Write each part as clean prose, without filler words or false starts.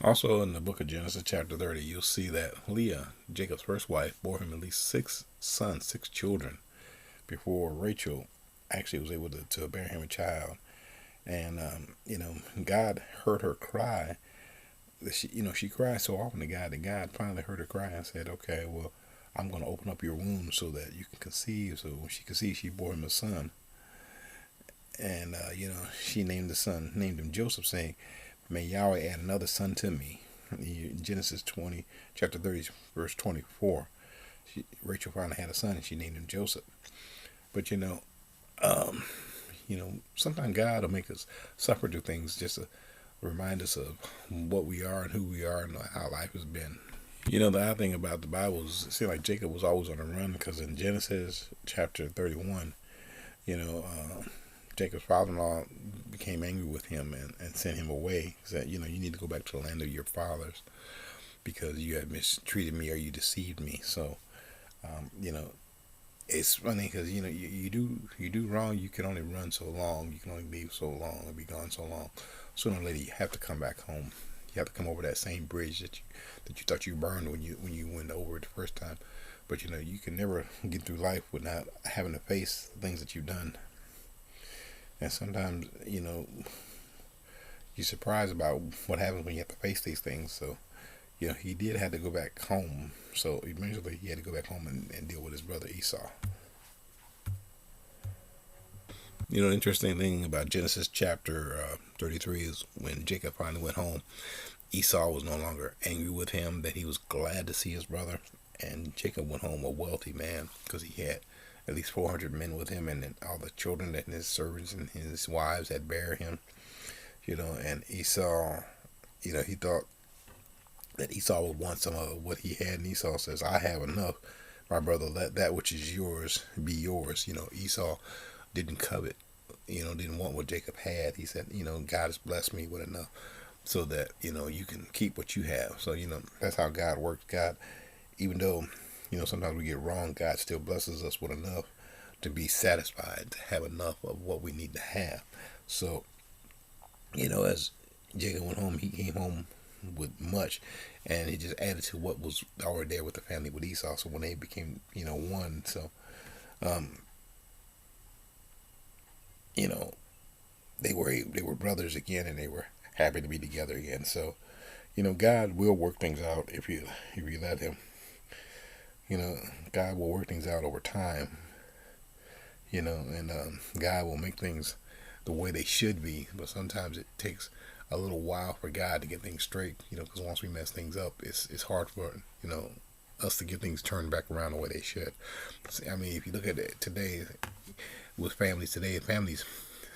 Also, in the book of Genesis, chapter 30, you'll see that Leah, Jacob's first wife, bore him at least 6 sons, 6 children, before Rachel actually was able to bear him a child. And, God heard her cry. She cried so often to God that God finally heard her cry and said, okay, well, I'm going to open up your womb so that you can conceive. So when she conceived, she bore him a son. And, she named him Joseph, saying, may Yahweh add another son to me. Genesis 20, chapter 30, verse 24. Rachel finally had a son and she named him Joseph. But, um, sometimes God will make us suffer through things just to remind us of what we are and who we are and how life has been. The odd thing about the Bible is it seemed like Jacob was always on the run, because in Genesis chapter 31, you know, uh, Jacob's father-in-law became angry with him and sent him away. He said, you need to go back to the land of your fathers because you have mistreated me or you deceived me. So, um, you know, it's funny because you do wrong. You can only run so long. You can only leave so long and be gone so long. Sooner or later, you have to come back home. You have to come over that same bridge that you thought you burned when you went over it the first time. But you can never get through life without having to face the things that you've done. And sometimes you're surprised about what happens when you have to face these things. So he did have to go back home. So eventually he had to go back home and deal with his brother Esau. The interesting thing about Genesis chapter 33 is when Jacob finally went home, Esau was no longer angry with him, that he was glad to see his brother. And Jacob went home a wealthy man because he had at least 400 men with him, and then all the children that his servants and his wives had bear him. And Esau, he thought that Esau would want some of what he had, and Esau says, I have enough. My brother, let that which is yours be yours. Esau didn't covet, didn't want what Jacob had. He said, God has blessed me with enough so that, you can keep what you have. So, that's how God works. God, even though, sometimes we get wrong, God still blesses us with enough to be satisfied, to have enough of what we need to have. So, as Jacob went home, he came home with much, and it just added to what was already there with the family with Esau. So when they became, one, so, um, you know, they were brothers again, and they were happy to be together again. So, God will work things out if you let Him. God will work things out over time. And God will make things the way they should be. But sometimes it takes a little while for God to get things straight. Because once we mess things up, it's hard for us to get things turned back around the way they should. I mean, if you look at it today with families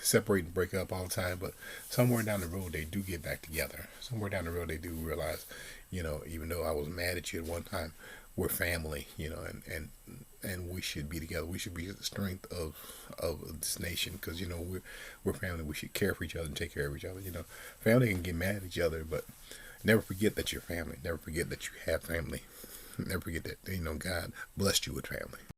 separate and break up all the time, but somewhere down the road they do get back together. Somewhere down the road they do realize, even though I was mad at you at one time, we're family, and we should be together. We should be the strength of this nation, because we're family. We should care for each other and take care of each other. Family can get mad at each other, but never forget that you're family. Never forget that you have family. Never forget that God blessed you with family.